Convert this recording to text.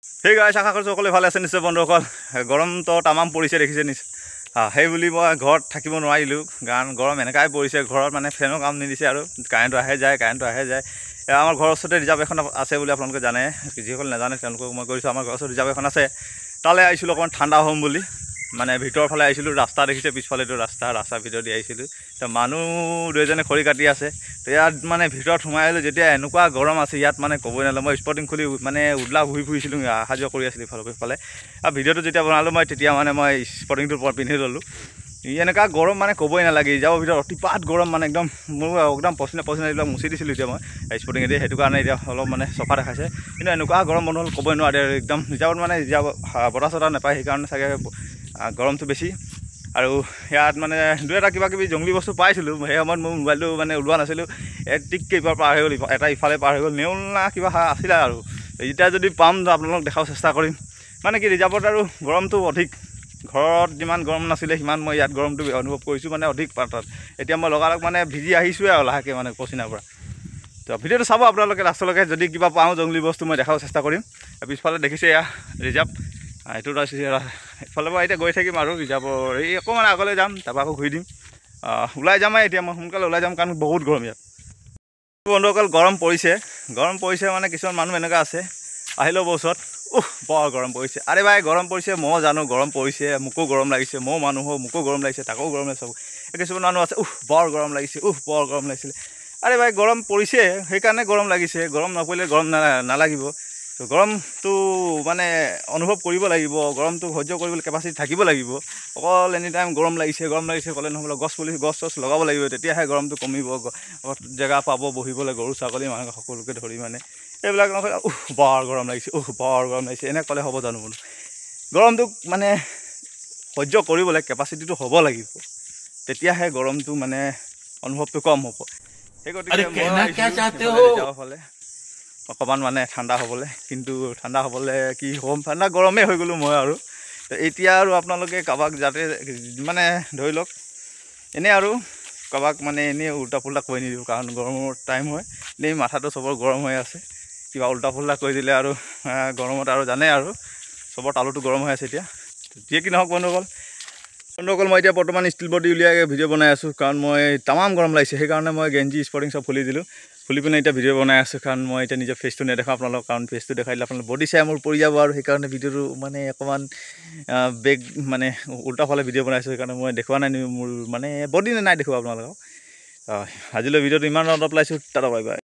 সেই গাইছ আশা কৰিছোঁ সকলোৱে ভালে আছে নিশ্চয় বন্ধুসকল। গৰমটো তামাম পৰিছে দেখিছে নিশ্চয়। সেই বুলি মই ঘৰত থাকিব নোৱাৰিলোঁ, কাৰণ গৰম এনেকুৱাই পৰিছে। ঘৰত মানে ফেনো কাম নিদিছে আৰু কাৰেণ্টটো আহে যায়। আমাৰ ঘৰৰ ওচৰতে ৰিজাৰ্ভ এখন আছে বুলি আপোনালোকে জানে, যিসকলে নাজানে তেওঁলোকক মই কৈছোঁ আমাৰ ঘৰৰ ওচৰত ৰিজাৰ্ভ এখন আছে। তালৈ আহিছিলোঁ অকণমান ঠাণ্ডা হ'ম বুলি, মানে ভিতৰৰ ফালে আহিছিলোঁ। ৰাস্তা দেখিছে পিছফালেটো ৰাস্তাৰ ভিতৰত দি আহিছিলোঁ। তো মানুহ দুজনে খৰি কাটি আছে। তো ইয়াত মানে ভিতৰত সোমাই আহিলোঁ যেতিয়া এনেকুৱা গৰম আছে ইয়াত মানে ক'বই নালাগে। মই স্পৰ্টিং খুলি মানে উদলা ঘূৰি ফুৰিছিলোঁ, অহা যোৱা কৰি আছিলোঁ ইফালে। আৰু ভিডিঅ'টো যেতিয়া বনালোঁ মই তেতিয়া মানে মই স্পৰ্টিংটো পিন্ধি ল'লোঁ। এনেকুৱা গৰম মানে ক'বই নালাগে। ৰিজাৰ্ভৰ ভিতৰত অতিপাত গৰম, মানে একদম মোৰ একদম পচিনা এইবিলাক মুচি দিছিলোঁ এতিয়া মই স্পৰ্টিং দি, সেইটো কাৰণে এতিয়া অলপ মানে চফা দেখাইছে। কিন্তু এনেকুৱা গৰম বন্ধ হ'ল ক'বই নোৱাৰে একদম। ৰিজাৰ্ভত মানে বতাহ চতাহ নাপায়, সেইকাৰণে চাগে গৰমটো বেছি। আৰু ইয়াত মানে দুই এটা কিবা কিবি জংলী বস্তু পাইছিলোঁ। সেই সময়ত মোৰ মোবাইলটো মানে ওলোৱা নাছিলোঁ। টিককৈ ইপাৰ পাৰ হৈ গ'ল, এটা ইফালে পাৰ হৈ গ'ল। নেউল না কিবা আছিলে আৰু এতিয়া যদি পাম আপোনালোকক দেখাব চেষ্টা কৰিম। মানে কি ৰিজাৰ্ভত আৰু গৰমটো অধিক। ঘৰত যিমান গৰম নাছিলে সিমান মই ইয়াত গৰমটো অনুভৱ কৰিছোঁ, মানে অধিক পাতাত। এতিয়া মই লগালগ মানে ভিজি আহিছোঁৱে আৰু লাহেকৈ মানে পচিনাৰ পৰা। তো ভিডিঅ'টো চাব আপোনালোকে লাষ্টলৈকে। যদি কিবা পাওঁ জংলী বস্তু মই দেখাব চেষ্টা কৰিম। পিছফালে দেখিছে এয়া ৰিজাৰ্ভ, এইটো এইফালৰ পৰা এতিয়া গৈ থাকিম আৰু ৰিজাৰ্ভৰ এই অকণমান আগলৈ যাম, তাৰপৰা আকৌ ঘূৰি দিম। ওলাই যামেই এতিয়া, মই সোনকালে ওলাই যাম কাৰণ বহুত গৰম ইয়াত। বন্ধুসকল গৰম পৰিছে মানে কিছুমান মানুহ এনেকুৱা আছে আহি ল'ব ওচৰত, বৰ গৰম পৰিছে। আৰে ভাই গৰম পৰিছে, মই জানো গৰম পৰিছে, মোকো গৰম লাগিছে, ময়ো মানুহ মোকো গৰম লাগিছে, তাকো গৰম লাগিছে। কিছুমান মানুহ আছে বৰ গৰম লাগিছে, বৰ গৰম লাগিছিলে। আৰে ভাই গৰম পৰিছে সেইকাৰণে গৰম লাগিছে, গৰম নপৰিলে গৰম নালাগিব। তো গৰমটো মানে অনুভৱ কৰিব লাগিব, গৰমটো সহ্য কৰিবলৈ কেপাচিটি থাকিব লাগিব। অকল এনি টাইম গৰম লাগিছে ক'লে নহ'ব। গছ চছ লগাব লাগিব, তেতিয়াহে গৰমটো কমিব। জেগা পাব বহিবলৈ, গৰু ছাগলী মানুহ সকলোকে ধৰি মানে এইবিলাক নকয় বৰ গৰম লাগিছে এনে ক'লে হ'ব জানো? বোলো গৰমটোক মানে সহ্য কৰিবলৈ কেপাচিটিটো হ'ব লাগিব, তেতিয়াহে গৰমটো মানে অনুভৱটো কম হ'ব। সেই গতিকে মই অকণমান মানে ঠাণ্ডা হ'বলৈ, কিন্তু ঠাণ্ডা হ'বলৈ কি হ'ম, ঠাণ্ডা গৰমেই হৈ গ'লোঁ মই। আৰু এতিয়া আৰু আপোনালোকে কাৰোবাক যাতে মানে ধৰি লওক এনেই আৰু কাৰোবাক মানে এনেই উল্টা পুল্টা কৈ নিদিওঁ, কাৰণ গৰমৰ টাইম হয়। এনেই মাথাটো চবৰ গৰম হৈ আছে, কিবা উল্টা পুল্টা কৈ দিলে আৰু গৰমত আৰু জানে আৰু চবৰ তালুটো গৰম হৈ আছে এতিয়া। যিয়ে কি নহওক বন্ধুসকল মই এতিয়া বৰ্তমান ষ্টিল বডি উলিয়াই ভিডিঅ' বনাই আছোঁ, কাৰণ মই তামাম গৰম লাগিছে। সেইকাৰণে মই গেঞ্জি স্পৰ্টিং চব খুলি দিলোঁ, খুলি পিনে এতিয়া ভিডিঅ' বনাই আছোঁ। কাৰণ মই এতিয়া নিজৰ ফেচটো নেদেখাওঁ আপোনালোকক, কাৰণ ফেচটো দেখাই দিলে আপোনালোক বডি চাই মোৰ পৰি যাব। আৰু সেইকাৰণে ভিডিঅ'টো মানে অকণমান বেগ মানে উল্টা ফালে ভিডিঅ' বনাইছোঁ। সেইকাৰণে মই দেখুওৱা নাই মোৰ মানে বডি নাই দেখুওৱা আপোনালোকক। আজিলৈ ভিডিঅ'টো ইমান অলপ লাইছোঁ, টাটা বাই বাই।